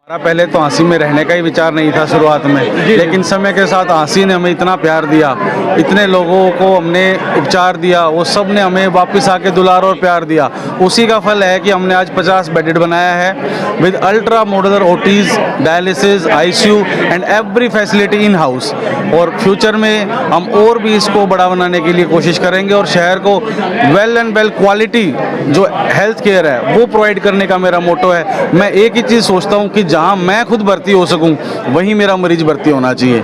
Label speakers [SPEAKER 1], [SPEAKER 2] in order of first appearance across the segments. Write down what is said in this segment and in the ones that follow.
[SPEAKER 1] पहले तो हाँसी में रहने का ही विचार नहीं था शुरुआत में, लेकिन समय के साथ हाँसी ने हमें इतना प्यार दिया, इतने लोगों को हमने उपचार दिया, वो सब ने हमें वापस आके दुलार और प्यार दिया। उसी का फल है कि हमने आज 50 बेडेड बनाया है with ultra modular OTs, dialysis, ICU and every facility in house. और फ्यूचर में हम और भी इसको बड़ा बनाने के लिए कोशिश करेंगे और शहर को वेल एंड वेल क्वालिटी जो हेल्थ केयर है वो प्रोवाइड करने का मेरा मोटो है। मैं एक ही चीज़ सोचता हूँ कि जहाँ मैं खुद भर्ती हो सकूं वहीं मेरा मरीज भर्ती होना चाहिए।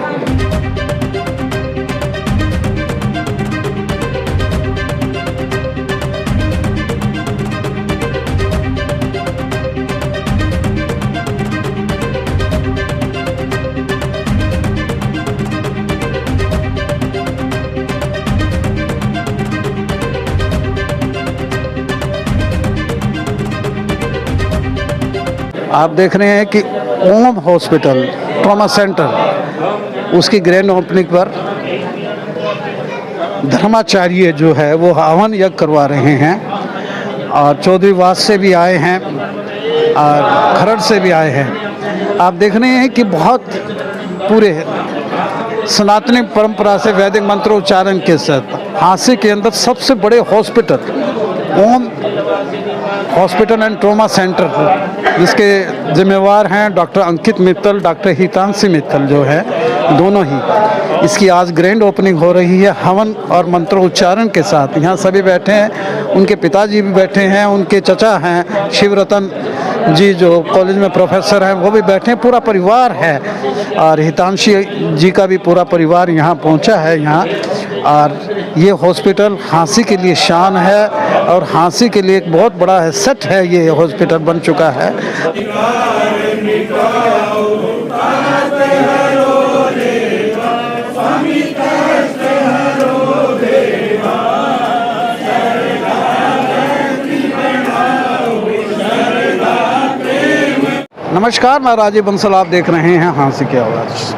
[SPEAKER 2] आप देख रहे हैं कि ओम हॉस्पिटल ट्रॉमा सेंटर, उसकी ग्रैंड ओपनिंग पर धर्माचार्य जो है वो हवन यज्ञ करवा रहे हैं और चौधरीवास से भी आए हैं और खरड़ से भी आए हैं। आप देख रहे हैं कि बहुत पूरे सनातनी परंपरा से वैदिक मंत्रोच्चारण के साथ हाँसी के अंदर सबसे बड़े hospital Om hospital and trauma centre, जिसके जिम्मेवार हैं डॉक्टर अंकित मित्तल, डॉक्टर हितांशी मित्तल जो है, दोनों ही। इसकी आज ग्रैंड ओपनिंग हो रही है हवन और मंत्रोच्चारण के साथ। यहाँ सभी बैठे हैं, उनके पिताजी भी बैठे हैं, उनके चचा हैं शिवरतन जी जो कॉलेज में प्रोफेसर हैं वो भी बैठे हैं, पूरा परिवार है। और हितांशी जी का भी पूरा परिवार यहाँ पहुँचा है यहाँ। और ये हॉस्पिटल हाँसी के लिए शान है और हाँसी के लिए एक बहुत बड़ा एसेट है, ये हॉस्पिटल बन चुका है। नमस्कार, मैं राजीव बंसल, आप देख रहे हैं हाँसी की आवाज़।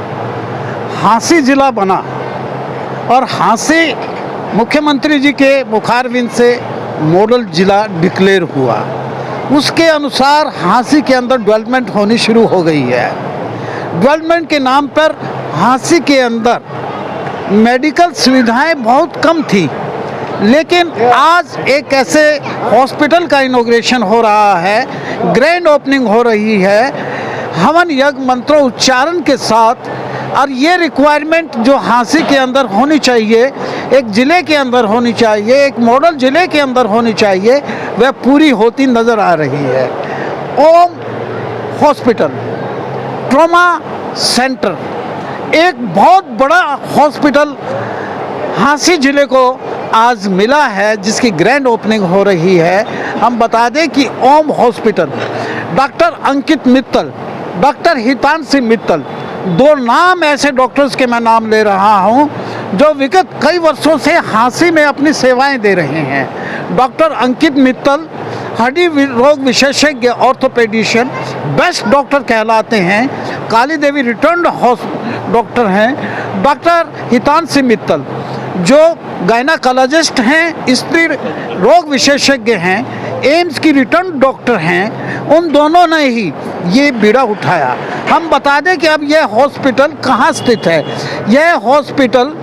[SPEAKER 2] हाँसी जिला बना और हाँसी मुख्यमंत्री जी के मुखारविंद से मॉडल जिला डिक्लेयर हुआ। उसके अनुसार हाँसी के अंदर डेवलपमेंट होनी शुरू हो गई है। डेवलपमेंट के नाम पर हाँसी के अंदर मेडिकल सुविधाएं बहुत कम थी, लेकिन आज एक ऐसे हॉस्पिटल का इनॉग्रेशन हो रहा है, ग्रैंड ओपनिंग हो रही है हवन यज्ञ मंत्रोच्चारण के साथ। और ये रिक्वायरमेंट जो हाँसी के अंदर होनी चाहिए, एक ज़िले के अंदर होनी चाहिए, एक मॉडल ज़िले के अंदर होनी चाहिए, वह पूरी होती नज़र आ रही है। ओम हॉस्पिटल ट्रॉमा सेंटर एक बहुत बड़ा हॉस्पिटल हाँसी ज़िले को आज मिला है, जिसकी ग्रैंड ओपनिंग हो रही है। हम बता दें कि ओम hospital doctor Ankit Mittal, doctor Hitanshi Mittal, दो नाम ऐसे डॉक्टर्स के मैं नाम ले रहा हूं जो विगत कई वर्षों से हाँसी में अपनी सेवाएं दे रहे हैं। डॉक्टर अंकित मित्तल हड्डी रोग विशेषज्ञ ऑर्थोपेडिशियन बेस्ट डॉक्टर कहलाते हैं, काली देवी रिटर्न्ड डॉक्टर हैं। डॉक्टर हितांशी मित्तल जो गायनाकोलॉजिस्ट हैं, स्त्री रोग विशेषज्ञ हैं, एम्स की रिटर्न डॉक्टर हैं। उन दोनों ने ही ये बीड़ा उठाया। हम बता दें कि अब यह हॉस्पिटल कहाँ स्थित है। यह हॉस्पिटल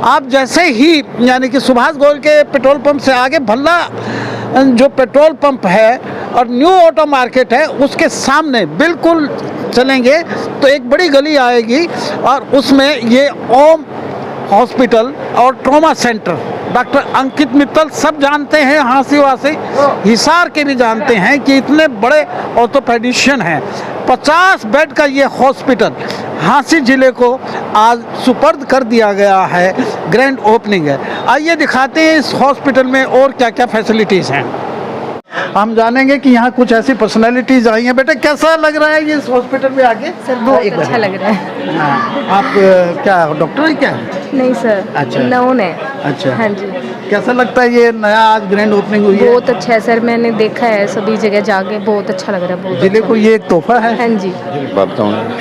[SPEAKER 2] आप जैसे ही यानी कि सुभाष गोयल के पेट्रोल पंप से आगे भल्ला जो पेट्रोल पंप है और न्यू ऑटो मार्केट है, उसके सामने बिल्कुल चलेंगे तो एक बड़ी गली आएगी और उसमें ये ओम हॉस्पिटल और trauma centre doctor Ankit Mittal सब जानते हैं, हाँसी वासी हिसार के भी जानते हैं कि इतने बड़े ऑर्थोपेडिशियन हैं। 50 बेड का ये हॉस्पिटल हाँसी ज़िले को आज सुपर्द कर दिया गया है, ग्रैंड ओपनिंग है। आइए दिखाते हैं इस हॉस्पिटल में और क्या क्या फैसिलिटीज़ हैं। हम जानेंगे कि यहाँ कुछ ऐसी पर्सनैलिटीज आई हैं। बेटा कैसा लग रहा है ये इस हॉस्पिटल में आके?
[SPEAKER 3] सर बहुत अच्छा लग रहा है।
[SPEAKER 2] आप क्या डॉक्टर है क्या?
[SPEAKER 3] नहीं सर,
[SPEAKER 2] अच्छा,
[SPEAKER 3] नोन है।
[SPEAKER 2] अच्छा,
[SPEAKER 3] हाँ जी।
[SPEAKER 2] कैसा लगता है ये नया आज ग्रैंड ओपनिंग हुई है?
[SPEAKER 3] बहुत अच्छा है सर, मैंने देखा है सभी जगह जाके, बहुत अच्छा लग रहा है। बहुत
[SPEAKER 2] जिले
[SPEAKER 3] अच्छा।
[SPEAKER 2] को ये एक तोहफा है।
[SPEAKER 3] हाँ जी।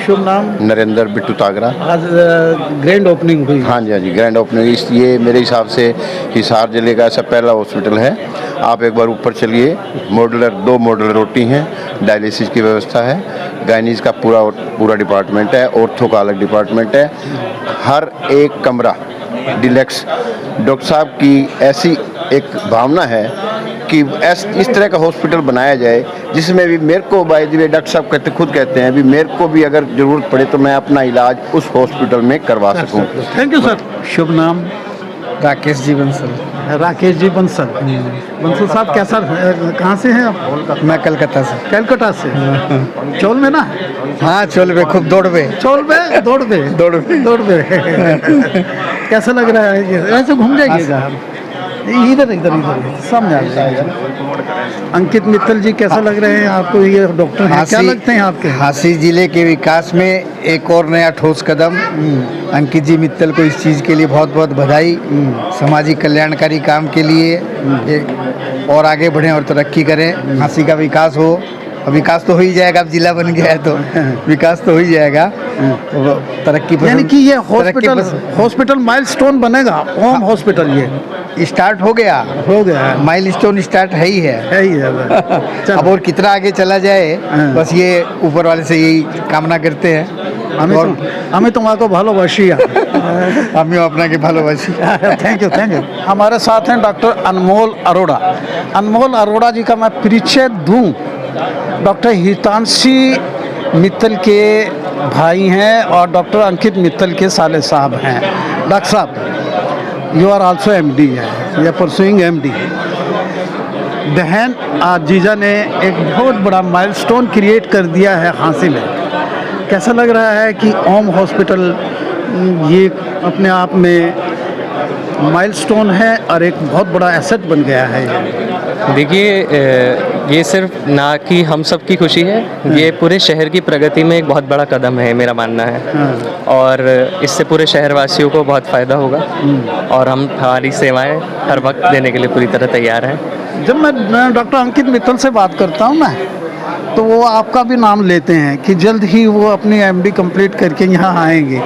[SPEAKER 2] शुभ नाम?
[SPEAKER 4] नरेंद्र बिट्टू तागरा।
[SPEAKER 2] आज ग्रैंड ओपनिंग हुई।
[SPEAKER 4] हाँ जी, हाँ जी, ग्रैंड ओपनिंग। ये मेरे हिसाब से हिसार जिले का ऐसा पहला हॉस्पिटल है आप एक बार ऊपर चलिए, दो मॉडुलर रोटी हैं, डायलिसिस की व्यवस्था है, गायनीज का पूरा डिपार्टमेंट है, ऑर्थो का अलग डिपार्टमेंट है, हर एक कमरा डिलक्स। डॉक्टर साहब की ऐसी एक भावना है कि इस तरह का हॉस्पिटल बनाया जाए जिसमें भी मेरे को, बाय द वे डॉक्टर साहब खुद कहते हैं भी मेरे को भी अगर ज़रूरत पड़े तो मैं अपना इलाज उस हॉस्पिटल में करवा सकूं।
[SPEAKER 2] Thank you sir. शुभ नाम?
[SPEAKER 5] राकेश जी बंसल।
[SPEAKER 2] राकेश जी बंसल। बंसल साहब कैसा, कहाँ से हैं आप?
[SPEAKER 5] मैं कलकत्ता से।
[SPEAKER 2] कलकत्ता से। चोल में ना?
[SPEAKER 5] हाँ, चोल पे खूब दौड़ पे।
[SPEAKER 2] चोल पे दौड़ पे
[SPEAKER 5] दौड़ पे
[SPEAKER 2] दौड़ पे कैसा लग रहा है ये? ऐसे घूम जाइएगा, इधर इधर इधर सामने आ जाइए। अंकित मित्तल जी कैसा लग रहे हैं आपको? ये डॉक्टर हैं, क्या लगते हैं आपके?
[SPEAKER 5] हांसी जिले के विकास में एक और नया ठोस कदम। अंकित जी मित्तल को इस चीज़ के लिए बहुत बहुत बधाई। सामाजिक कल्याणकारी काम के लिए और आगे बढ़ें और तरक्की करें, हांसी का विकास हो। विकास तो हो ही जाएगा, अब जिला बन गया है तो विकास तो हो ही जाएगा। तरक्की
[SPEAKER 2] यानी कि ये हॉस्पिटल माइलस्टोन बनेगा, ओम हॉस्पिटल ये
[SPEAKER 5] स्टार्ट हो गया है, माइलस्टोन स्टार्ट है ही है। अब और कितना आगे चला जाए, बस ये ऊपर वाले से यही कामना करते हैं।
[SPEAKER 2] हमें तुम्हारा भालोबासी
[SPEAKER 5] हमें अपना के भालोबासी।
[SPEAKER 2] Thank you. हमारे साथ हैं डॉक्टर अनमोल अरोड़ा। अनमोल अरोड़ा जी का मैं परिचय दूं। डॉक्टर हितांशी मित्तल के भाई हैं और डॉक्टर अंकित मित्तल के साले साहब हैं। डॉक्टर साहब, यू आर आल्सो एमडी है, यू आर परसुइंग एमडी। बहन जीजा ने एक बहुत बड़ा माइलस्टोन क्रिएट कर दिया है हांसी में। कैसा लग रहा है कि ओम हॉस्पिटल ये अपने आप में माइलस्टोन है और एक बहुत बड़ा एसेट बन गया है?
[SPEAKER 6] देखिए, ये सिर्फ ना कि हम सब की खुशी है, ये पूरे शहर की प्रगति में एक बहुत बड़ा कदम है, मेरा मानना है। और इससे पूरे शहरवासियों को बहुत फ़ायदा होगा और हम हमारी सेवाएं हर वक्त देने के लिए पूरी तरह तैयार हैं।
[SPEAKER 2] जब मैं डॉक्टर अंकित मित्तल से बात करता हूँ ना, तो वो आपका भी नाम लेते हैं कि जल्द ही वो अपनी एमडी कंप्लीट करके यहाँ आएंगे,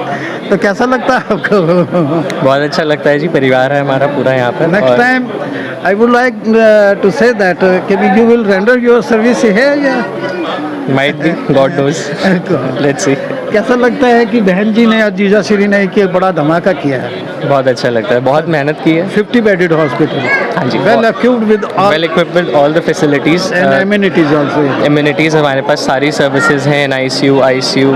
[SPEAKER 2] तो कैसा लगता है आपको?
[SPEAKER 6] बहुत अच्छा लगता है जी, परिवार है हमारा पूरा यहाँ पर।
[SPEAKER 2] Next time I would like to say that you will render your service here.
[SPEAKER 6] Might be, God knows, let's see.
[SPEAKER 2] कैसा लगता है कि बहन जी ने और जीजा श्री ने एक बड़ा धमाका किया है?
[SPEAKER 6] बहुत अच्छा लगता है, बहुत मेहनत की है।
[SPEAKER 2] 50 बेडेड हॉस्पिटल,
[SPEAKER 6] हाँ जी,
[SPEAKER 2] well equipped with
[SPEAKER 6] all the facilities
[SPEAKER 2] and amenities also.
[SPEAKER 6] Amenities हमारे पास सारी सर्विसेज हैं, NICU, ICU,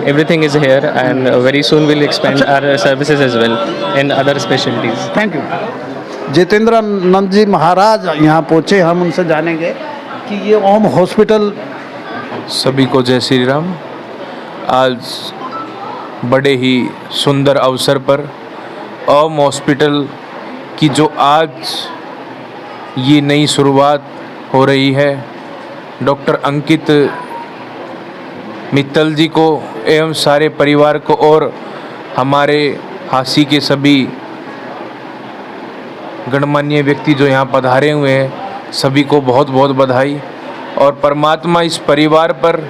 [SPEAKER 6] everything is here and very soon will expand our services as well in other specialities.
[SPEAKER 2] Thank you. Jitendra Nand ji Maharaj यहाँ पहुँचे, हम उनसे जानेंगे कि ये ओम हॉस्पिटल।
[SPEAKER 7] सभी को जय श्री राम। आज बड़े ही सुंदर अवसर पर ओम हॉस्पिटल की जो आज ये नई शुरुआत हो रही है, डॉक्टर अंकित मित्तल जी को एवं सारे परिवार को और हमारे हांसी के सभी गणमान्य व्यक्ति जो यहाँ पधारे हुए हैं, सभी को बहुत बहुत बधाई। और परमात्मा इस परिवार पर,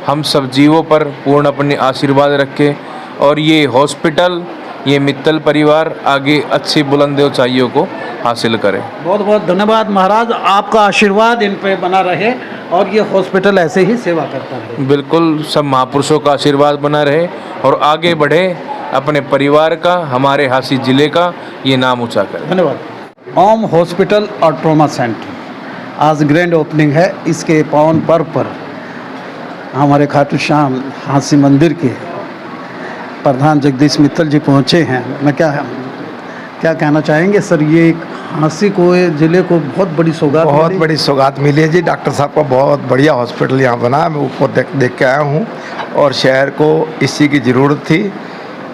[SPEAKER 7] हम सब जीवों पर पूर्ण अपने आशीर्वाद रखे और ये हॉस्पिटल, ये मित्तल परिवार आगे अच्छी बुलंद ऊंचाइयों को हासिल करे।
[SPEAKER 2] बहुत बहुत धन्यवाद महाराज, आपका आशीर्वाद इन पे बना रहे और ये हॉस्पिटल ऐसे ही सेवा करता रहे।
[SPEAKER 7] बिल्कुल, सब महापुरुषों का आशीर्वाद बना रहे और आगे बढ़े, अपने परिवार का, हमारे हांसी जिले का ये नाम ऊंचा करे।
[SPEAKER 2] धन्यवाद। ओम हॉस्पिटल और ट्रॉमा सेंटर आज ग्रैंड ओपनिंग है। इसके पावन पर्व पर हमारे खाटू श्याम हांसी मंदिर के प्रधान जगदीश मित्तल जी पहुँचे हैं। मैं क्या कहना चाहेंगे सर? ये एक हांसी को, जिले को बहुत बड़ी सौगात,
[SPEAKER 8] बहुत बड़ी सौगात मिली है जी। डॉक्टर साहब का बहुत बढ़िया हॉस्पिटल यहाँ बना है, मैं ऊपर देख के आया हूँ और शहर को इस चीज़ की ज़रूरत थी,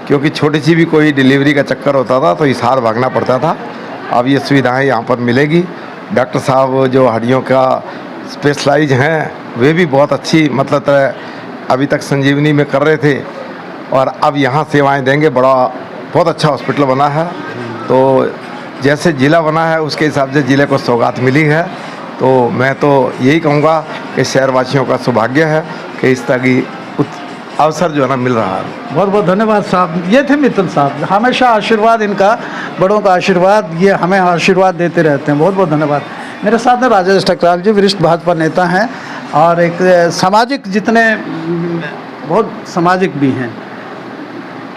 [SPEAKER 8] क्योंकि छोटी सी भी कोई डिलीवरी का चक्कर होता था तो हिसार भागना पड़ता था। अब ये सुविधाएं यहाँ पर मिलेगी। डॉक्टर साहब जो हड्डियों का स्पेशलाइज हैं, वे भी बहुत अच्छी, मतलब अभी तक संजीवनी में कर रहे थे और अब यहाँ सेवाएं देंगे। बहुत अच्छा हॉस्पिटल बना है। तो जैसे ज़िला बना है उसके हिसाब से ज़िले को सौगात मिली है। तो मैं तो यही कहूँगा कि शहरवासियों का सौभाग्य है कि इस तरह की अवसर जो है ना मिल रहा है।
[SPEAKER 2] बहुत बहुत धन्यवाद साहब। ये थे मित्तल साहब, हमेशा आशीर्वाद इनका, बड़ों का आशीर्वाद, ये हमें आशीर्वाद देते रहते हैं। बहुत बहुत धन्यवाद। मेरे साथ में राजेश ठकराल जी, वरिष्ठ भाजपा नेता हैं और एक सामाजिक, जितने बहुत सामाजिक भी हैं,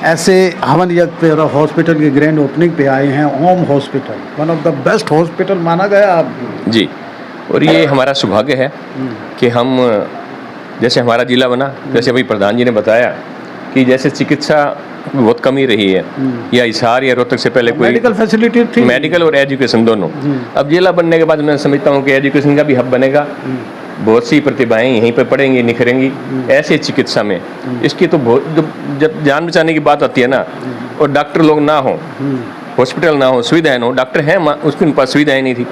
[SPEAKER 2] ऐसे हवन यज्ञ पे और हॉस्पिटल की ग्रैंड ओपनिंग पे आए हैं। Om hospital one of the best hospital माना गया आप।
[SPEAKER 9] जी, और ये हमारा सौभाग्य है कि हम, जैसे हमारा जिला बना, जैसे अभी प्रधान जी ने बताया कि जैसे चिकित्सा बहुत कमी रही है, या हिसार या रोहतक से पहले कोई
[SPEAKER 2] मेडिकल फैसिलिटी थी,
[SPEAKER 9] मेडिकल और एजुकेशन दोनों। अब जिला बनने के बाद मैं समझता हूँ कि एजुकेशन का भी हब बनेगा, बहुत सी प्रतिभाएं यहीं पर पढ़ेंगी, निखरेंगी। ऐसे चिकित्सा में इसकी तो बहुत, जब जान बचाने की बात आती है ना, और डॉक्टर लोग ना हो, हॉस्पिटल ना हो, सुविधाएं ना हो, डॉक्टर हैं उसके पास सुविधाएं नहीं थी।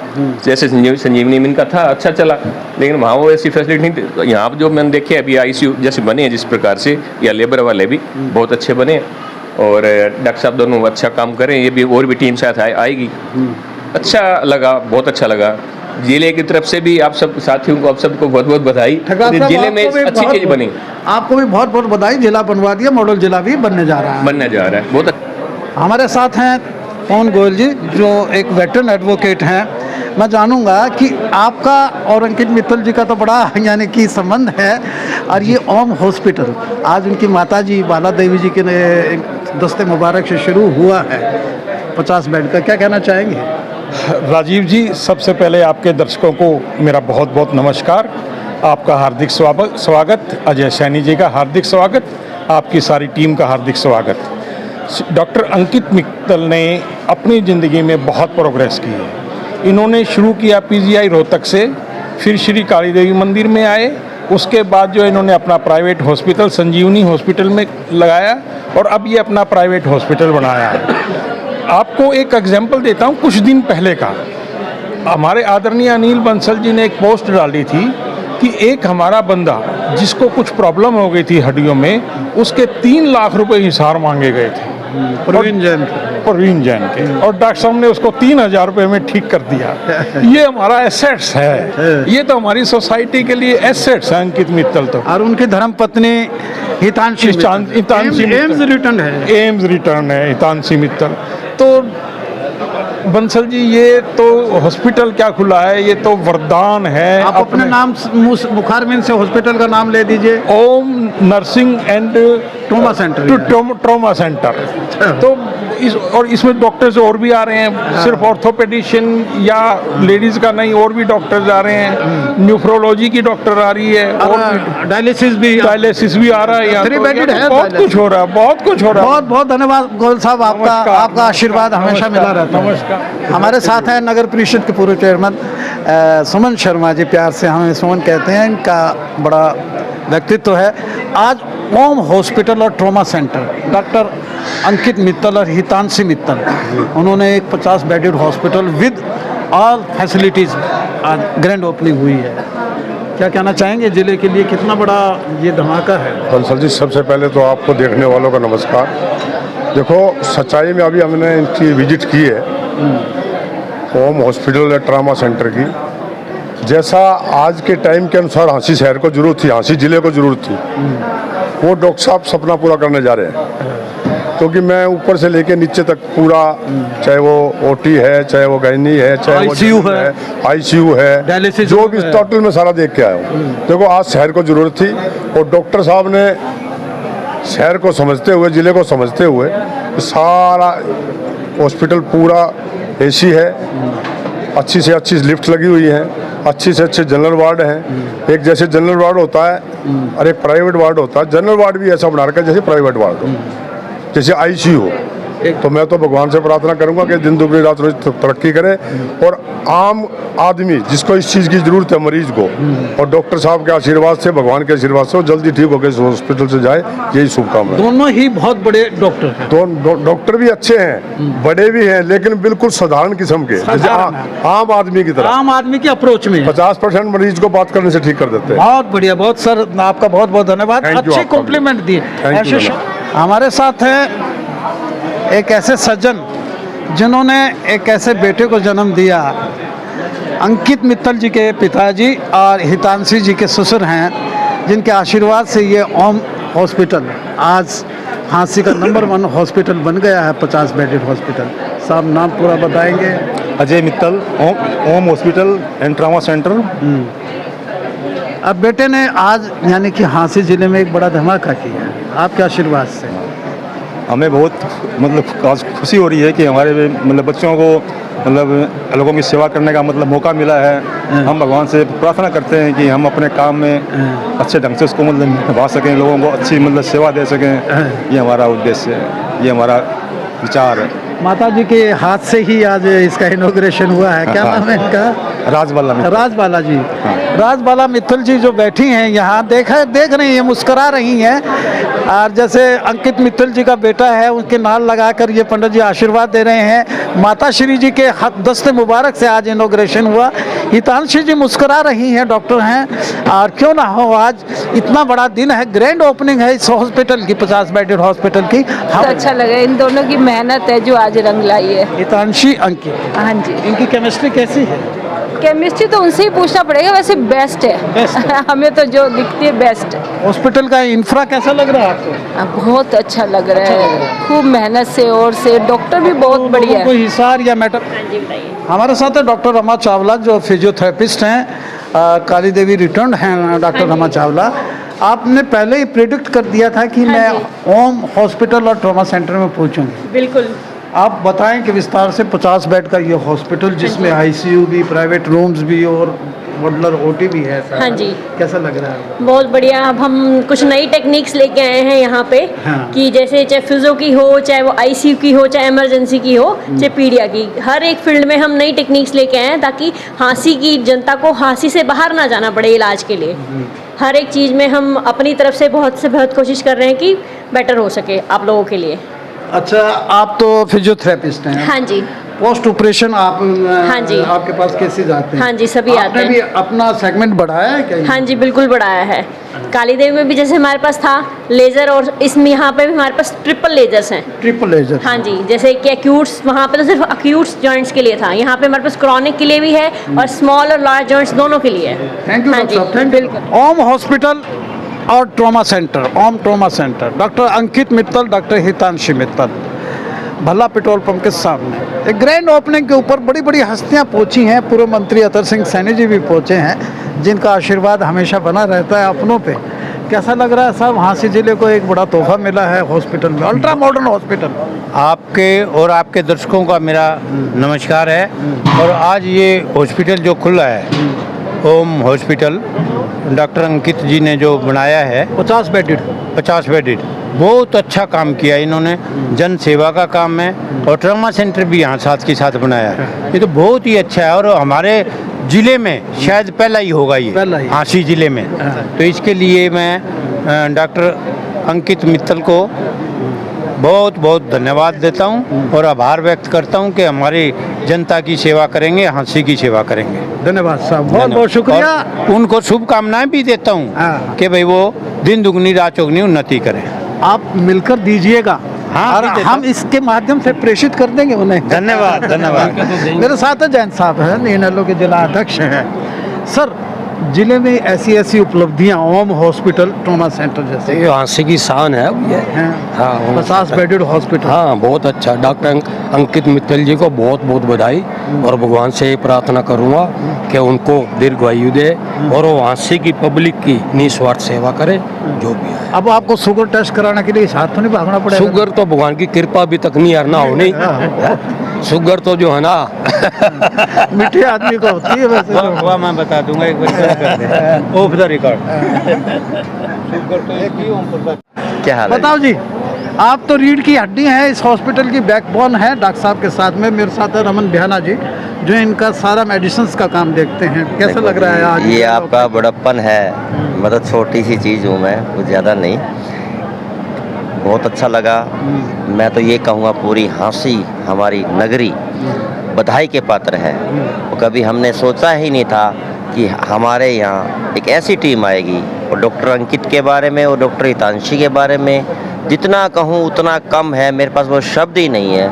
[SPEAKER 9] जैसे संजीवनी में इनका था, अच्छा चला, लेकिन वहाँ वो ऐसी फैसिलिटी नहीं थी। यहाँ जो मैंने देखे अभी ICU जैसे बने हैं जिस प्रकार से, या लेबर वाले भी बहुत अच्छे बने, और डॉक्टर साहब दोनों अच्छा काम करें। ये भी और भी टीम साथ आएगी। अच्छा लगा, बहुत अच्छा लगा। जिले की तरफ से भी आप सब साथियों को, आप सबको बहुत बहुत बधाई। जिले में अच्छी चीज बनी,
[SPEAKER 2] आपको भी बहुत बहुत बधाई। जिला बनवा दिया, मॉडल जिला भी बनने जा रहा है,
[SPEAKER 9] बहुत।
[SPEAKER 2] हमारे साथ हैं पवन गोयल जी, जो एक वेटरन एडवोकेट हैं। मैं जानूंगा कि आपका और अंकित मित्तल जी का तो बड़ा यानी कि संबंध है, और ये ओम हॉस्पिटल आज उनकी माताजी बाला देवी जी के दस्ते मुबारक से शुरू हुआ है, 50 बेड का। क्या कहना चाहेंगे?
[SPEAKER 10] राजीव जी, सबसे पहले आपके दर्शकों को मेरा बहुत बहुत नमस्कार। आपका हार्दिक स्वागत, अजय सैनी जी का हार्दिक स्वागत, आपकी सारी टीम का हार्दिक स्वागत। डॉक्टर अंकित मित्तल ने अपनी ज़िंदगी में बहुत प्रोग्रेस की है। इन्होंने शुरू किया PGI रोहतक से, फिर श्री काली देवी मंदिर में आए, उसके बाद जो इन्होंने अपना प्राइवेट हॉस्पिटल संजीवनी हॉस्पिटल में लगाया, और अब ये अपना प्राइवेट हॉस्पिटल बनाया है। आपको एक एग्जाम्पल देता हूँ, कुछ दिन पहले का। हमारे आदरणीय अनिल बंसल जी ने एक पोस्ट डाली थी कि एक हमारा बंदा जिसको कुछ प्रॉब्लम हो गई थी हड्डियों में, उसके 3 लाख रुपए हिसार मांगे गए थे प्रवीण जैन के, और डॉक्टर साहब ने उसको 3,000 रुपये में ठीक कर दिया। ये हमारा एसेट्स है, ये तो हमारी सोसाइटी के लिए एसेट्स है अंकित मित्तल तो।
[SPEAKER 2] और उनकी धर्मपत्नी हितांशी
[SPEAKER 10] रिटर्न है हितांशी मित्तल। तो बंसल जी, ये तो हॉस्पिटल क्या खुला है, ये तो वरदान है।
[SPEAKER 2] आप अपने नाम मुखारबिंद से हॉस्पिटल का नाम ले दीजिए,
[SPEAKER 10] Om nursing and
[SPEAKER 2] trauma centre.
[SPEAKER 10] Trauma centre. तो इसमें डॉक्टर्स और भी आ रहे हैं, सिर्फ ऑर्थोपेडिशियन या लेडीज का नहीं, और भी डॉक्टर्स आ रहे हैं। न्यूफ्रोलॉजी की डॉक्टर आ रही है, और डायलिसिस भी आ रहा है। बहुत कुछ हो रहा है, बहुत कुछ हो रहा है।
[SPEAKER 2] बहुत बहुत धन्यवाद गोयल साहब, आपका आशीर्वाद हमेशा मिला रहता है।
[SPEAKER 10] नमस्कार।
[SPEAKER 2] हमारे साथ हैं नगर परिषद के पूर्व चेयरमैन सुमन शर्मा जी, प्यार से हमें सुमन कहते हैं, इनका बड़ा व्यक्तित्व है। आज ओम हॉस्पिटल और trauma centre, doctor Ankit Mittal और हितांशी मित्तल, उन्होंने एक 50 bedded hospital with all facilities आज ग्रैंड ओपनिंग हुई है। क्या कहना चाहेंगे? जिले के लिए कितना बड़ा ये धमाका है?
[SPEAKER 11] बंसल जी, सबसे पहले तो आपको देखने वालों का नमस्कार। देखो, सच्चाई में अभी हमने इनकी विजिट की है ओम हॉस्पिटल या ट्रामा सेंटर की। जैसा आज के टाइम के अनुसार हाँसी शहर को जरूरत थी, हाँसी जिले को जरूरत थी, वो डॉक्टर साहब सपना पूरा करने जा रहे हैं। क्योंकि मैं ऊपर से लेके नीचे तक पूरा, चाहे वो OT है, चाहे वो गायनी है, चाहे ICU है, जो भी टोटल में सारा देख के आया हूँ। देखो, आज शहर को जरूरत थी, और डॉक्टर साहब ने शहर को समझते हुए, जिले को समझते हुए, सारा हॉस्पिटल पूरा AC है, अच्छी से अच्छी लिफ्ट लगी हुई है, अच्छी से अच्छे जनरल वार्ड हैं। एक जैसे जनरल वार्ड होता है और एक प्राइवेट वार्ड होता है, जनरल वार्ड भी ऐसा बना रखा है जैसे प्राइवेट वार्ड हो, जैसे ICU हो। तो मैं तो भगवान से प्रार्थना करूंगा कि दिन दुगनी रात रोज तरक्की करे, और आम आदमी जिसको इस चीज़ की जरूरत है, मरीज को, और डॉक्टर साहब के आशीर्वाद से, भगवान के आशीर्वाद से, वो जल्दी ठीक होकर इस हॉस्पिटल से जाए, यही शुभकामना।
[SPEAKER 2] दोनों ही बहुत बड़े डॉक्टर हैं।
[SPEAKER 11] दोनों डॉक्टर भी अच्छे हैं, बड़े भी हैं, लेकिन बिल्कुल साधारण किस्म के, जैसे आम आदमी की तरह,
[SPEAKER 2] आम आदमी की अप्रोच में
[SPEAKER 11] 50% मरीज को बात करने से ठीक कर देते हैं।
[SPEAKER 2] बहुत बढ़िया, बहुत सर, आपका बहुत बहुत धन्यवाद, अच्छे कॉम्प्लीमेंट दिए। हमारे साथ है एक ऐसे सज्जन जिन्होंने एक ऐसे बेटे को जन्म दिया। अंकित मित्तल जी के पिताजी और हितांशी जी के ससुर हैं, जिनके आशीर्वाद से ये ओम हॉस्पिटल आज हाँसी का नंबर 1 हॉस्पिटल बन गया है, 50 बेडेड हॉस्पिटल। साहब, नाम पूरा बताएंगे?
[SPEAKER 10] अजय मित्तल, ओम हॉस्पिटल एंड ट्रामा सेंटर।
[SPEAKER 2] अब बेटे ने आज यानी कि हाँसी जिले में एक बड़ा धमाका किया, आपके आशीर्वाद से।
[SPEAKER 10] हमें बहुत मतलब आज खुशी हो रही है कि हमारे मतलब बच्चों को मतलब लोगों की सेवा करने का मतलब मौका मिला है। हम भगवान से प्रार्थना करते हैं कि हम अपने काम में अच्छे ढंग से उसको मतलब निभा सकें, लोगों को अच्छी मतलब सेवा दे सकें। ये हमारा उद्देश्य है, ये हमारा विचार है।
[SPEAKER 2] माता जी के हाथ से ही आज इसका इनॉग्रेशन हुआ है। क्या नाम है इनका?
[SPEAKER 10] राजबाला में।
[SPEAKER 2] राजबाला जी। राजबाला मित्तल जी जो बैठी हैं यहाँ, देख रही हैं, मुस्करा रही हैं। और जैसे अंकित मित्तल जी का बेटा है, उनके नाल लगाकर ये पंडित जी आशीर्वाद दे रहे हैं। माता श्री जी के दस्ते मुबारक से आज इनॉग्रेशन हुआ। हितांशी जी मुस्करा रही हैं, डॉक्टर हैं। और क्यों ना हो, आज इतना बड़ा दिन है, ग्रैंड ओपनिंग है इस हॉस्पिटल की, 50 बेडेड हॉस्पिटल की।
[SPEAKER 3] तो अच्छा लगा, इन दोनों की मेहनत है जो आज रंग लाई है।
[SPEAKER 2] हितांशी, अंकित,
[SPEAKER 3] हाँ जी।
[SPEAKER 2] इनकी केमिस्ट्री कैसी है?
[SPEAKER 3] केमिस्ट्री तो उनसे ही पूछना पड़ेगा, वैसे बेस्ट है। हमें तो जो दिखती है बेस्ट।
[SPEAKER 2] हॉस्पिटल का इंफ्रा कैसा लग रहा है आपको?
[SPEAKER 3] बहुत अच्छा लग रहा है, खूब मेहनत से, और से डॉक्टर भी बहुत बढ़िया है।
[SPEAKER 2] कोई हिसार या मैटर? हमारे साथ है डॉक्टर रमा चावला जो फिजियोथेरेपिस्ट हैं। काली देवी रिटर्न हैं डॉक्टर रमा चावला। आपने पहले ही प्रिडिक्ट कर दिया था कि मैं ओम हॉस्पिटल और ट्रॉमा सेंटर में पहुंचूंगी।
[SPEAKER 3] बिल्कुल।
[SPEAKER 2] आप बताएं कि विस्तार से 50 बेड का ये हॉस्पिटल, जिसमें आईसीयू भी, प्राइवेट रूम्स भी और मॉडुलर ओटी भी है।
[SPEAKER 12] हाँ जी।
[SPEAKER 2] कैसा लग रहा है?
[SPEAKER 12] बहुत बढ़िया। अब हम कुछ नई टेक्निक्स लेके आए हैं यहाँ पे।
[SPEAKER 2] हाँ।
[SPEAKER 12] कि जैसे चाहे फिजियो की हो, चाहे वो आईसीयू की हो, चाहे इमरजेंसी की हो, चाहे पीडिया की, हर एक फील्ड में हम नई टेक्निक्स लेके आए हैं ताकि हाँसी की जनता को हाँसी से बाहर ना जाना पड़े इलाज के लिए। हर एक चीज़ में हम अपनी तरफ से बहुत कोशिश कर रहे हैं कि बेटर हो सके आप लोगों के लिए।
[SPEAKER 2] अच्छा, आप तो फिजियोथेरेपिस्ट हैं।
[SPEAKER 12] हाँ जी।
[SPEAKER 2] पोस्ट ऑपरेशन आप,
[SPEAKER 12] हाँ जी,
[SPEAKER 2] आपके पास केसेस आते हैं?
[SPEAKER 12] हाँ जी, सभी आते
[SPEAKER 2] आपने
[SPEAKER 12] हैं।
[SPEAKER 2] भी अपना सेगमेंट बढ़ाया है क्या?
[SPEAKER 12] हाँ जी, बिल्कुल बढ़ाया है। काली देवी में भी जैसे हमारे पास था लेज़र, और इसमें यहाँ पे भी हमारे पास ट्रिपल लेजर्स हैं।
[SPEAKER 2] Triple laser?
[SPEAKER 12] हाँ जी। जैसे कि एक्यूट्स, वहाँ पे तो सिर्फ एक्यूट्स जॉइंट्स के लिए था, यहाँ पे हमारे पास क्रॉनिक के लिए भी है और स्मॉल और लार्ज जॉइंट्स दोनों के लिए है।
[SPEAKER 2] थैंक यू डॉक्टर साहब, थैंक यू। ओम हॉस्पिटल और ट्रॉमा सेंटर, ओम trauma centre, doctor Ankit Mittal, doctor Hitanshi Mittal, भला पेट्रोल पंप के सामने। एक ग्रैंड ओपनिंग के ऊपर बड़ी बड़ी हस्तियां पहुंची हैं। पूर्व मंत्री अतर सिंह सैनी जी भी पहुंचे हैं, जिनका आशीर्वाद हमेशा बना रहता है अपनों पे। कैसा लग रहा है साहब, हाँसी जिले को एक बड़ा तोहफा मिला है हॉस्पिटल में, अल्ट्रा मॉडर्न हॉस्पिटल।
[SPEAKER 5] आपके और आपके दर्शकों का मेरा नमस्कार है। और आज ये हॉस्पिटल जो खुला है, ओम हॉस्पिटल, डॉक्टर अंकित जी ने जो बनाया है,
[SPEAKER 2] 50 बेडेड,
[SPEAKER 5] 50 बेडेड, बहुत अच्छा काम किया इन्होंने। जन सेवा का काम है और ट्रॉमा सेंटर भी यहाँ साथ के साथ बनाया है। ये तो बहुत ही अच्छा है और हमारे ज़िले में शायद पहला ही होगा ये, हाँसी ज़िले में। तो इसके लिए मैं डॉक्टर अंकित मित्तल को बहुत बहुत धन्यवाद देता हूँ और आभार व्यक्त करता हूँ कि हमारी जनता की सेवा करेंगे, हाँसी की सेवा करेंगे।
[SPEAKER 2] धन्यवाद साहब, बहुत बहुत शुक्रिया।
[SPEAKER 5] और उनको शुभकामनाएं भी देता हूँ कि भाई वो दिन दुगनी रात चौगनी उन्नति करें।
[SPEAKER 2] आप मिलकर दीजिएगा।
[SPEAKER 5] हाँ,
[SPEAKER 2] और हम इसके माध्यम से प्रेषित कर देंगे उन्हें।
[SPEAKER 5] धन्यवाद, धन्यवाद।
[SPEAKER 2] मेरे साथ है जैन साहब हैं, इनेलो के जिला अध्यक्ष हैं। सर, जिले में ऐसी ऐसी उपलब्धियां, ओम हॉस्पिटल, ट्रॉमा सेंटर जैसे,
[SPEAKER 13] ये हाँसी की शान है अब ये। हाँ,
[SPEAKER 2] 50 बेडेड हॉस्पिटल।
[SPEAKER 13] हाँ, बहुत अच्छा। डॉक्टर अंकित मित्तल जी को बहुत बहुत बधाई, और भगवान से ये प्रार्थना करूँगा कि उनको दीर्घायु दे और वो हाँसी की पब्लिक की निस्वार्थ सेवा करे जो भी है।
[SPEAKER 2] अब आपको शुगर टेस्ट कराने के लिए साथ तो नहीं भागना पड़ेगा?
[SPEAKER 13] शुगर तो भगवान की कृपा अभी तक नहीं हरना होनी। शुगर तो जो है ना
[SPEAKER 2] मीठे आदमी को होती है वैसे।
[SPEAKER 5] वह मैं बता दूंगा, एक बार ऑफ द रिकॉर्ड।
[SPEAKER 4] क्या हाल है?
[SPEAKER 2] बताओ जी, आप तो रीढ़ की हड्डी हैं, इस हॉस्पिटल की बैकबोन है। डॉक्टर साहब के साथ में मेरे साथ है रमन बिहाना जी, जो इनका सारा मेडिसिन का काम देखते हैं। कैसा लग रहा है आज?
[SPEAKER 14] ये आपका बड़प्पन है, मतलब छोटी सी चीज़ हूँ मैं, कुछ ज़्यादा नहीं। बहुत अच्छा लगा। मैं तो ये कहूँगा पूरी हाँसी हमारी नगरी बधाई के पात्र है। और कभी हमने सोचा ही नहीं था कि हमारे यहाँ एक ऐसी टीम आएगी, और डॉक्टर अंकित के बारे में और डॉक्टर हितांशी के बारे में जितना कहूँ उतना कम है। मेरे पास वो शब्द ही नहीं है।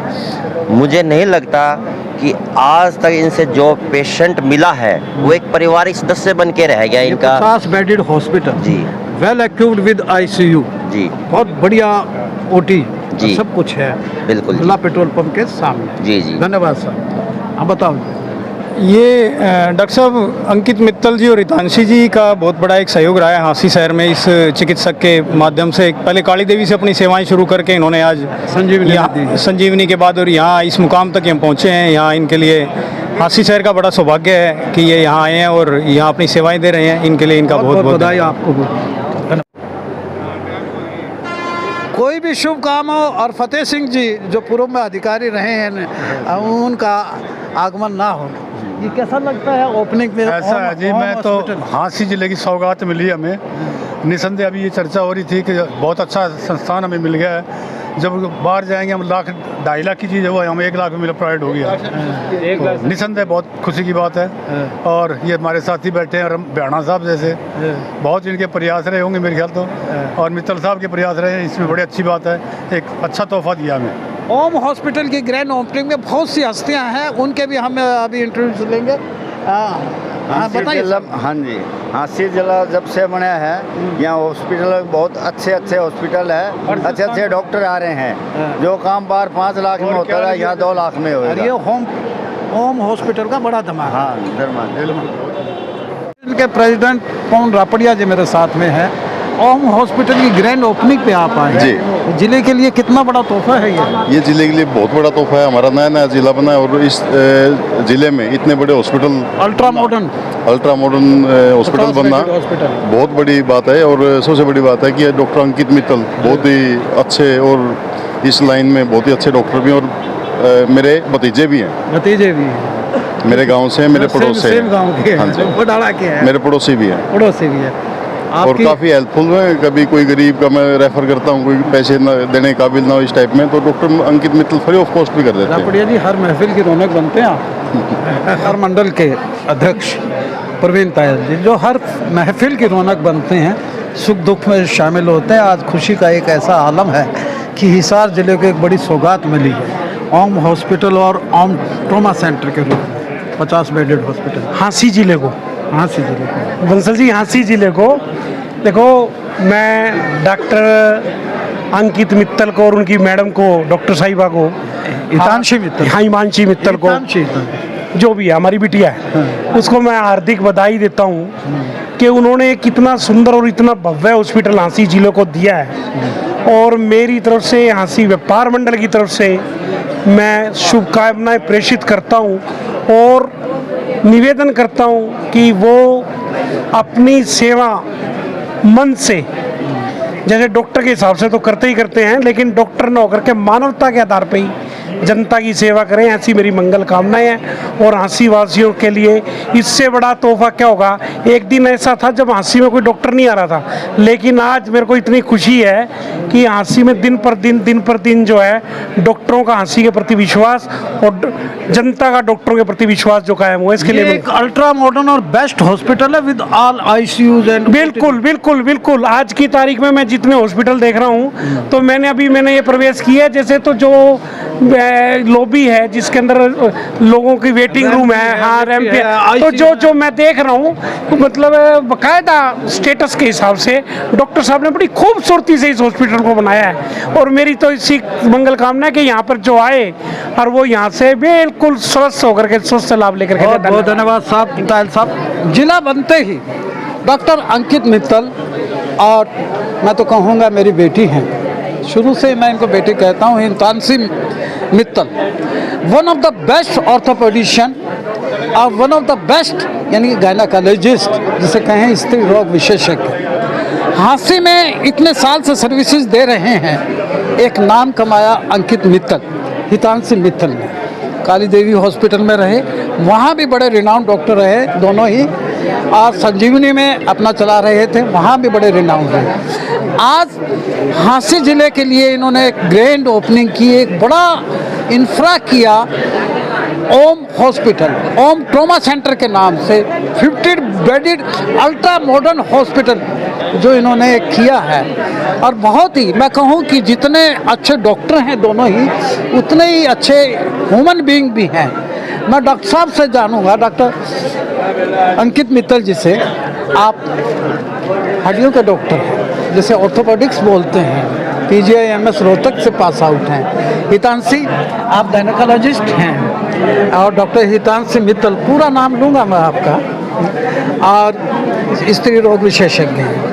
[SPEAKER 14] मुझे नहीं लगता कि आज तक इनसे जो पेशेंट मिला है वो एक पारिवारिक सदस्य बन के रह गया इनका।
[SPEAKER 2] 50 बेडेड हॉस्पिटल
[SPEAKER 14] जी,
[SPEAKER 2] वेल इक्विप्ड विद आईसीयू
[SPEAKER 14] जी,
[SPEAKER 2] बहुत बढ़िया ओटी
[SPEAKER 14] जी,
[SPEAKER 2] सब कुछ है।
[SPEAKER 14] बिल्कुल
[SPEAKER 2] खुला पेट्रोल पंप के सामने।
[SPEAKER 14] जी जी।
[SPEAKER 2] धन्यवाद सर। हाँ बताओ।
[SPEAKER 10] ये डॉक्टर साहब अंकित मित्तल जी और हितांशी जी का बहुत बड़ा एक सहयोग रहा है हाँसी शहर में इस चिकित्सक के माध्यम से। पहले काली देवी से अपनी सेवाएं शुरू करके इन्होंने आज संजीवनी के बाद और यहाँ इस मुकाम तक हम पहुँचे हैं। यहाँ इनके लिए हाँसी शहर का बड़ा सौभाग्य है कि ये यहाँ आए हैं और यहाँ अपनी सेवाएं दे रहे हैं। इनके लिए इनका बहुत बहुत
[SPEAKER 2] बधाई आपको। कोई भी शुभ काम हो और फतेह सिंह जी जो पूर्व में अधिकारी रहे हैं उनका आगमन ना हो, ये कैसा लगता है ओपनिंग में?
[SPEAKER 15] ऐसा है जी, मैं तो हाँसी जिले की सौगात मिली हमें। निसंदेह अभी ये चर्चा हो रही थी कि बहुत अच्छा संस्थान हमें मिल गया है। जब बाहर जाएंगे हम 1,00,000 2.5 लाख की चीज़ है वो हमें 1 लाख में मिला प्रोवाइड हो गया। तो निसंदेह बहुत खुशी की बात है। और ये हमारे साथी बैठे हैं भ्याणा साहब जैसे, बहुत इनके प्रयास रहे होंगे मेरे ख्याल तो, और मित्तल साहब के प्रयास रहे, इसमें बड़ी अच्छी बात है। एक अच्छा तोहफा दिया हमें।
[SPEAKER 2] ओम हॉस्पिटल की ग्रैंड ओपनिंग में बहुत सी हस्तियां हैं, उनके भी हम अभी इंटरव्यू लेंगे। बताइए।
[SPEAKER 5] हाँ जी, हाँसी जिला जब से बना है यहाँ हॉस्पिटल बहुत अच्छे हॉस्पिटल है, अच्छे डॉक्टर आ रहे हैं। जो काम बाहर 5 लाख में होता है यहाँ 2 लाख में होगा।
[SPEAKER 2] ये ओम हॉस्पिटल का बड़ा धमाका।
[SPEAKER 5] हाँ धमाका।
[SPEAKER 2] इनके प्रेसिडेंट पवन रापड़िया जी मेरे साथ में है। ओम हॉस्पिटल की ग्रैंड ओपनिंग पे आप आए जी। जिले के लिए कितना बड़ा तोहफा है ये
[SPEAKER 16] जिले के लिए बहुत बड़ा तोहफा है। हमारा नया जिला बना है और इस जिले में इतने बड़े हॉस्पिटल अल्ट्रा मॉडर्न हॉस्पिटल बनना बहुत बड़ी बात है। और सबसे बड़ी बात है कि डॉक्टर अंकित मित्तल बहुत ही अच्छे और इस लाइन में बहुत ही अच्छे डॉक्टर भी, और मेरे भतीजे भी हैं। मेरे गांव से, मेरे पड़ोस से, मेरे पड़ोसी भी हैं और काफ़ी हेल्पफुल है। कभी कोई गरीब का मैं रेफर करता हूँ, कोई पैसे न देने काबिल ना हो इस टाइप में, तो doctor Ankit Mittal free of cost भी कर देते हैं।
[SPEAKER 2] रापड़िया जी हर महफिल की रौनक बनते हैं आप। हर मंडल के अध्यक्ष प्रवीण तायल जी जो हर महफिल की रौनक बनते हैं, सुख दुख में शामिल होते हैं। आज खुशी का एक ऐसा आलम है कि हिसार जिले को एक बड़ी सौगात मिली है ओम हॉस्पिटल और ओम ट्रॉमा सेंटर के रूप में 50 बेडेड हॉस्पिटल
[SPEAKER 10] हाँसी जिले को।
[SPEAKER 2] हाँसी जिले को
[SPEAKER 10] बंसल जी, हाँसी जिले को देखो, मैं डॉक्टर अंकित मित्तल को और उनकी मैडम को, डॉक्टर साहिबा को,
[SPEAKER 2] हितांशी मित्तल,
[SPEAKER 10] हाँ हिमांशी मित्तल को, जो भी है हमारी बिटिया है, उसको मैं हार्दिक बधाई देता हूँ कि उन्होंने कितना सुंदर और इतना भव्य हॉस्पिटल हाँसी जिले को दिया है। और मेरी तरफ से, हाँसी व्यापार मंडल की तरफ से मैं शुभकामनाएं प्रेषित करता हूँ और निवेदन करता हूँ कि वो अपनी सेवा मन से, जैसे डॉक्टर के हिसाब से तो करते ही करते हैं, लेकिन डॉक्टर न होकर के मानवता के आधार पे ही जनता की सेवा करें, ऐसी मेरी मंगल कामनाएं हैं। और हाँसी वासियों के लिए इससे बड़ा तोहफा क्या होगा। एक दिन ऐसा था जब हाँसी में कोई डॉक्टर नहीं आ रहा था, लेकिन आज मेरे को इतनी खुशी है कि हाँसी में दिन पर दिन जो है डॉक्टरों का हाँसी के प्रति विश्वास और जनता का डॉक्टरों के प्रति विश्वास जो कायम हुआ, इसके लिए
[SPEAKER 2] एक अल्ट्रा मॉडर्न और बेस्ट हॉस्पिटल है विद ऑल ICUs एंड
[SPEAKER 10] बिल्कुल आज की तारीख में मैं जितने हॉस्पिटल देख रहा हूँ तो मैंने ये प्रवेश किया है। जैसे तो जो लॉबी है जिसके अंदर लोगों की वेटिंग रूम है, हाँ रैंप है, तो जो मैं देख रहा हूँ मतलब बाकायदा स्टेटस के हिसाब से डॉक्टर साहब ने बड़ी खूबसूरती से इस हॉस्पिटल को बनाया है। और मेरी तो इसी मंगल कामना है कि यहाँ पर जो आए और वो यहाँ से बिल्कुल स्वस्थ होकर के स्वस्थ लाभ लेकर के।
[SPEAKER 2] बहुत धन्यवाद साहब तायल साहब। जिला बनते ही डॉक्टर अंकित मित्तल, और मैं तो कहूँगा मेरी बेटी हैं, शुरू से मैं इनको बेटी कहता हूँ, Hitanshi Mittal, one of the best orthopaedician और वन ऑफ द बेस्ट यानी गायनाकोलॉजिस्ट जिसे कहें स्त्री रोग विशेषज्ञ, हाँसी में इतने साल से सर्विसेज दे रहे हैं। एक नाम कमाया अंकित मित्तल, हितांशी मित्तल ने काली देवी हॉस्पिटल में रहे, वहाँ भी बड़े रिनाउंड डॉक्टर रहे दोनों ही, और संजीवनी में अपना चला रहे थे, वहाँ भी बड़े रिनाउंड रहे। आज हाँसी जिले के लिए इन्होंने एक ग्रैंड ओपनिंग की, एक बड़ा इंफ्रा किया ओम हॉस्पिटल, ओम ट्रॉमा सेंटर के नाम से 50 बेडेड अल्ट्रा मॉडर्न हॉस्पिटल जो इन्होंने किया है। और बहुत ही मैं कहूँ कि जितने अच्छे डॉक्टर हैं दोनों ही, उतने ही अच्छे ह्यूमन बीइंग भी हैं। मैं डॉक्टर साहब से जानूंगा, डॉक्टर अंकित मित्तल जी से, आप हड्डियों के डॉक्टर हैं, जैसे ऑर्थोपेडिक्स बोलते हैं, PGIMS रोहतक से पास आउट हैं। हितांशी, आप गायनेकोलॉजिस्ट हैं और डॉक्टर हितांशी मित्तल, पूरा नाम लूँगा मैं आपका, और स्त्री रोग विशेषज्ञ हैं।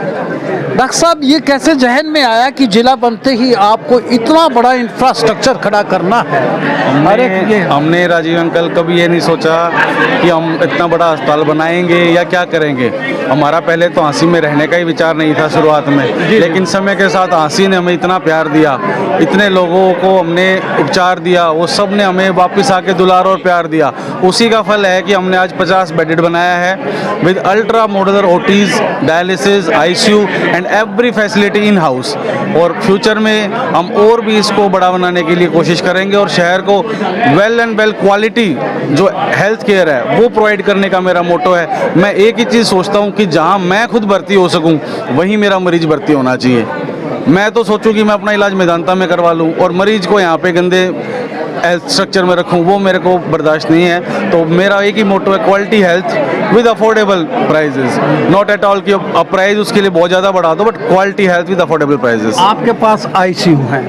[SPEAKER 2] डॉक्टर साहब, ये कैसे जहन में आया कि जिला बनते ही आपको इतना बड़ा इंफ्रास्ट्रक्चर खड़ा करना है?
[SPEAKER 1] हमने राजीव अंकल कभी ये नहीं सोचा कि हम इतना बड़ा अस्पताल बनाएंगे या क्या करेंगे। हमारा पहले तो हाँसी में रहने का ही विचार नहीं था शुरुआत में, लेकिन समय के साथ हाँसी ने हमें इतना प्यार दिया, इतने लोगों को हमने उपचार दिया, वो सब ने हमें वापस आके दुलार और प्यार दिया। उसी का फल है कि हमने आज 50 बेडेड बनाया है with ultra modular OTs, dialysis, ICU and every facility in house. और फ्यूचर में हम और भी इसको बड़ा बनाने के लिए कोशिश करेंगे और शहर को वेल एंड वेल क्वालिटी जो हेल्थ केयर है वो प्रोवाइड करने का मेरा मोटो है। मैं एक ही चीज़ सोचता हूँ कि जहाँ मैं खुद भर्ती हो सकूँ वहीं मेरा मरीज भर्ती होना चाहिए। मैं तो सोचूं कि मैं अपना इलाज मेदांता में करवा लूँ और मरीज को यहाँ पे गंदे हेल्थ स्ट्रक्चर में रखूँ, वो मेरे को बर्दाश्त नहीं है। तो मेरा एक ही मोटो है, quality health with affordable prices. Not at all कि अब प्राइस उसके लिए बहुत ज़्यादा बढ़ा दो, but quality health with affordable prices.
[SPEAKER 2] आपके पास ICU हैं,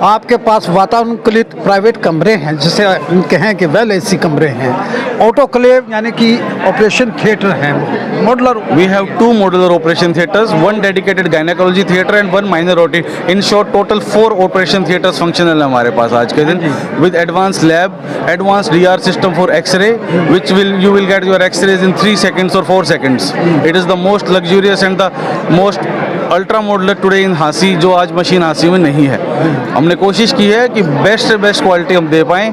[SPEAKER 2] आपके पास वातानुकूलित प्राइवेट कमरे हैं जिसे कहें कि वेल AC कमरे हैं, ऑटोक्लेव यानी कि ऑपरेशन थिएटर हैं, modular.
[SPEAKER 1] We have 2 modular operation theaters, 1 dedicated gynecology theater and 1 minor OT. In short, total 4 operation theaters functional है हमारे पास आज के दिन, with advanced lab, advanced DR system for X-ray, which you will get your X-rays in 3 seconds or 4 seconds. It is the most luxurious and the most ultra modular today in हाँसी, जो आज machine हाँसी में नहीं है। हमने कोशिश की है कि बेस्ट से बेस्ट क्वालिटी हम दे पाएँ,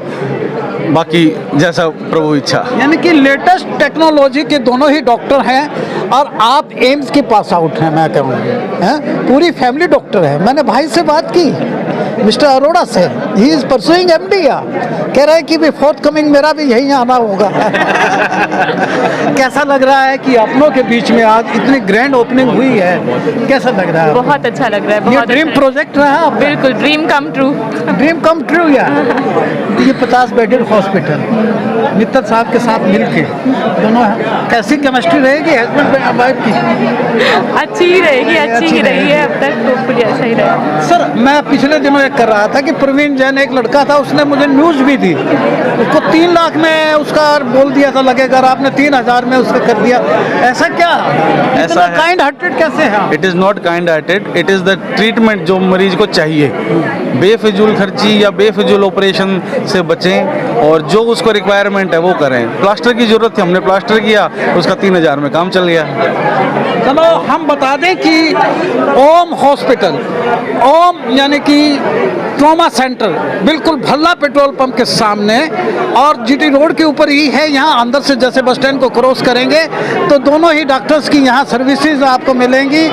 [SPEAKER 1] बाकी जैसा प्रभु इच्छा।
[SPEAKER 2] यानी कि लेटेस्ट टेक्नोलॉजी के दोनों ही डॉक्टर हैं और आप एम्स के पास आउट हैं, मैं कहूँ हैं, पूरी फैमिली डॉक्टर है। मैंने भाई से बात की, मिस्टर अरोड़ा से, ही इज़ परसुइंग MD, कह रहे हैं कि भी फोर्थ मेरा भी यहीं आना होगा। कैसा लग रहा है कि अपनों के बीच में आज इतनी ग्रैंड ओपनिंग हुई है, कैसा लग रहा है?
[SPEAKER 3] बहुत अच्छा लग रहा है, बहुत
[SPEAKER 2] ड्रीम प्रोजेक्ट रहा है?
[SPEAKER 3] बिल्कुल dream come true.
[SPEAKER 2] Dream come true यार। ये 50 बेडेड हॉस्पिटल मित्तल साहब के साथ मिलके दोनों, कैसी केमिस्ट्री रहेगी हस्बैंड वाइफ की?
[SPEAKER 3] अच्छी ही रहेगी, अच्छी ही रही है अब तक, होपफुली ऐसा ही रहेगा।
[SPEAKER 2] सर, मैं पिछले दिनों एक कर रहा था कि प्रवीण जैन एक लड़का था, उसने मुझे न्यूज़ भी दी, उसको 3 लाख में उसका बोल दिया था लगेगा, आपने 3000 में उसका कर दिया। ऐसा क्या? ऐसा काइंड हार्टेड कैसे है?
[SPEAKER 1] It is not kind hearted, it is the treatment जो मरीज को चाहिए। बेफिजूल खर्ची या बेफिजूल ऑपरेशन से बचें और जो उसको रिक्वायरमेंट है वो करें। प्लास्टर की ज़रूरत थी, हमने प्लास्टर किया, उसका 3000 में काम चल गया।
[SPEAKER 2] चलो हम बता दें कि ओम हॉस्पिटल, ओम यानी कि ट्रॉमा सेंटर, बिल्कुल भल्ला पेट्रोल पंप के सामने और GT रोड के ऊपर ही है। यहाँ अंदर से जैसे बस स्टैंड को क्रॉस करेंगे तो दोनों ही डॉक्टर्स की यहाँ सर्विसेज आपको मिलेंगी।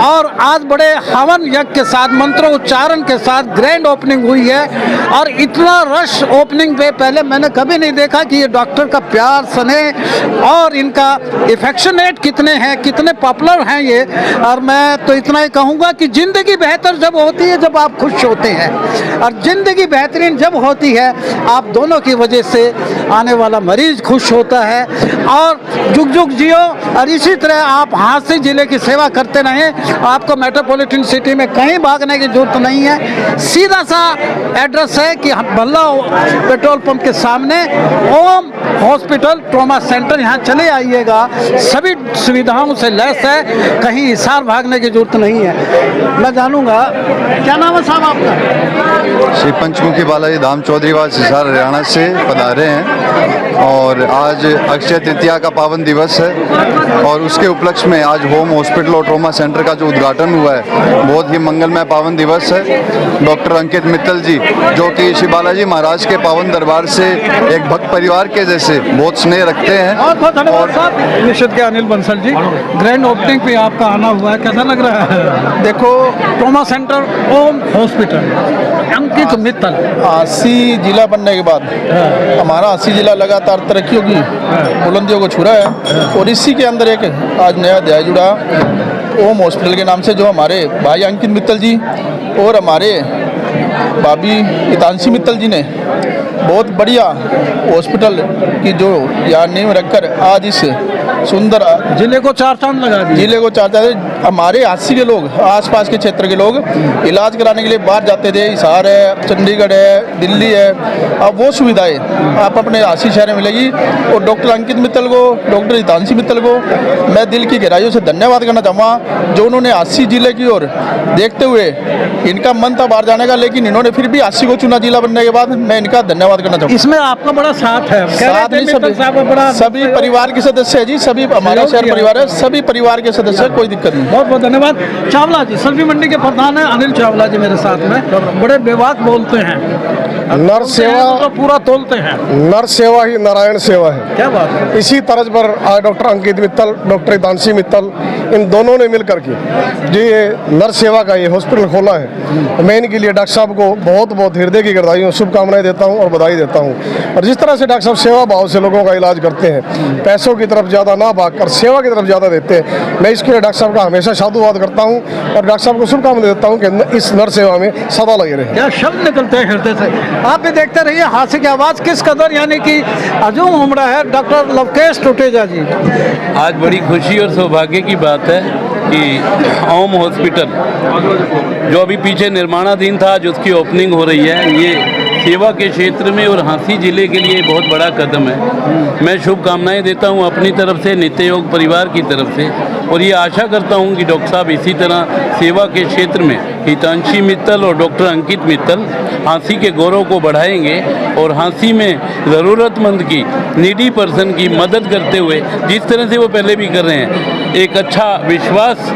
[SPEAKER 2] और आज बड़े हवन यज्ञ के साथ, मंत्रोच्चारण के साथ ग्रैंड ओपनिंग हुई है और इतना रश ओपनिंग पे पहले मैंने कभी नहीं देखा कि ये डॉक्टर का प्यार, स्नेह और इनका इफेक्शनेट कितने हैं, कितने पॉपुलर हैं ये। और मैं तो इतना ही कहूँगा कि ज़िंदगी बेहतर जब होती है जब आप खुश होते हैं, और ज़िंदगी बेहतरीन जब होती है आप दोनों की वजह से आने वाला मरीज खुश होता है। और जुग जुग जियो और इसी तरह आप हाँसी जिले की सेवा करते रहें। आपको मेट्रोपॉलिटन सिटी में कहीं भागने की जरूरत नहीं है, सीधा सा एड्रेस है कि भल्ला पेट्रोल पंप के सामने ओम हॉस्पिटल ट्रॉमा सेंटर, यहाँ चले आइएगा, सभी सुविधाओं से लैस है, कहीं हिसार भागने की जरूरत नहीं है। मैं जानूंगा क्या नाम है साहब आपका?
[SPEAKER 16] श्री पंचमुखी बालाजी धाम चौधरीवास हिसार हरियाणा से पधारे हैं और आज अक्षय तृतीया का पावन दिवस है और उसके उपलक्ष्य में आज होम हॉस्पिटल और ट्रॉमा सेंटर का जो उद्घाटन हुआ है बहुत ही मंगलमय पावन दिवस है। डॉक्टर अंकित मित्तल जी जो कि श्री बालाजी महाराज के पावन दरबार से एक भक्त परिवार के जैसे बहुत स्नेह रखते हैं।
[SPEAKER 2] और निश्चित के अनिल बंसल जी, ग्रैंड ओपनिंग पे आपका आना हुआ है, कैसा लग रहा है?
[SPEAKER 8] देखो,
[SPEAKER 2] ट्रॉमा सेंटर ओम हॉस्पिटल, अंकित मित्तल।
[SPEAKER 8] हाँसी जिला बनने के बाद हमारा हाँसी जिला लगातार तरक्कियों की बुलंदियों को छू रहा है और इसी के अंदर एक आज नया अध्याय जुड़ा ओम हॉस्पिटल के नाम से, जो हमारे भाई अंकित मित्तल जी और हमारे भाभी हितांशी मित्तल जी ने बहुत बढ़िया हॉस्पिटल की जो यहाँ नींव रखकर आज इस
[SPEAKER 17] सुंदर
[SPEAKER 2] जिले को 4 चांद लगा दिए।
[SPEAKER 17] जिले को 4 चांद। हमारे हादसी के लोग, आसपास के क्षेत्र के लोग इलाज कराने के लिए बाहर जाते थे, हिसार है, चंडीगढ़ है, दिल्ली है। अब वो सुविधाएं आप अपने हादसी शहर में मिलेगी। और डॉक्टर अंकित मित्तल को, डॉक्टर हितांशी मित्तल को मैं दिल की गहराइयों से धन्यवाद करना चाहूँगा, जो उन्होंने हादसी जिले की ओर देखते हुए, इनका मन था बाहर जाने का, लेकिन इन्होंने फिर भी हादसी को चुना जिला बनने के बाद। मैं इनका धन्यवाद करना चाहूँगा।
[SPEAKER 2] इसमें आपका बड़ा साथ है।
[SPEAKER 17] साथ नहीं, सभी परिवार के सदस्य है जी, सभी हमारा शहर परिवार है, सभी परिवार के सदस्य, कोई दिक्कत नहीं।
[SPEAKER 2] बहुत बहुत धन्यवाद। चावला जी, सब्जी मंडी के प्रधान है अनिल चावला जी मेरे साथ में, बड़े बेबाक बोलते हैं,
[SPEAKER 11] नर सेवा
[SPEAKER 2] तो पूरा तोलते हैं।
[SPEAKER 11] नर सेवा ही नारायण सेवा है।
[SPEAKER 2] क्या बात है।
[SPEAKER 11] इसी तर्ज पर आज डॉक्टर अंकित मित्तल, डॉक्टर हितांशी मित्तल, इन दोनों ने मिलकर के जो ये नर सेवा का ये हॉस्पिटल खोला है, मैं इनके लिए डॉक्टर साहब को बहुत बहुत हृदय की गहराइयों शुभकामनाएं देता हूं और बधाई देता हूं। और जिस तरह से डॉक्टर साहब सेवा भाव से लोगों का इलाज करते हैं, पैसों की तरफ ज़्यादा ना भागकर सेवा की तरफ ज़्यादा देते हैं, मैं इसके लिए डॉक्टर साहब का हमेशा साधुवाद करता हूँ और डॉक्टर साहब को शुभकामनाएं देता हूँ कि इस नर सेवा में सदा लगे रहे।
[SPEAKER 2] क्या शब्द निकलते हैं हृदय से। आप भी देखते रहिए हास्य की आवाज़ किस कदर यानी कि अजूम उमड़ा है डॉक्टर लवकेश टुटेजा जी।
[SPEAKER 18] आज बड़ी खुशी और सौभाग्य की बात है कि ओम हॉस्पिटल जो अभी पीछे निर्माणाधीन था, आज उसकी ओपनिंग हो रही है। ये सेवा के क्षेत्र में और हांसी जिले के लिए बहुत बड़ा कदम है। मैं शुभकामनाएं देता हूं अपनी तरफ से, नित्य योग परिवार की तरफ से, और ये आशा करता हूं कि डॉक्टर साहब इसी तरह सेवा के क्षेत्र में हितांशी मित्तल और डॉक्टर अंकित मित्तल हांसी के गौरव को बढ़ाएंगे और हांसी में ज़रूरतमंद की, नीडी पर्सन की मदद करते हुए, जिस तरह से वो पहले भी कर रहे हैं, एक अच्छा विश्वास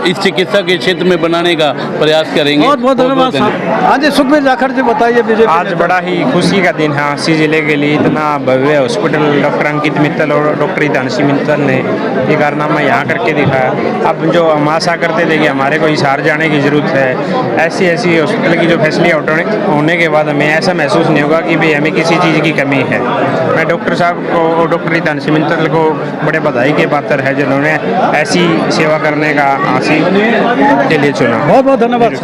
[SPEAKER 18] इस चिकित्सा के क्षेत्र में बनाने का प्रयास करेंगे।
[SPEAKER 2] बहुत बहुत धन्यवाद। हाँ जी, सुखबीर जाखड़ जी बताइए। बीजेपी
[SPEAKER 19] आज बड़ा ही खुशी का दिन है हांसी जिले के लिए। इतना भव्य हॉस्पिटल डॉक्टर अंकित मित्तल और डॉक्टर हितांशी मित्तल ने ये कारनामा यहाँ करके दिखाया। अब जो हम आशा करते थे कि हमारे को हिसार जाने की ज़रूरत है, ऐसी हॉस्पिटल की जो फैसिलिटी होने के बाद हमें ऐसा महसूस नहीं होगा कि भाई हमें किसी चीज़ की कमी है। मैं डॉक्टर साहब को और डॉक्टर हितांशी मित्तल को बड़े बधाई के पात्र है जिन्होंने ऐसी सेवा करने का हांसी के लिए चुना।
[SPEAKER 2] बहुत बहुत धन्यवाद।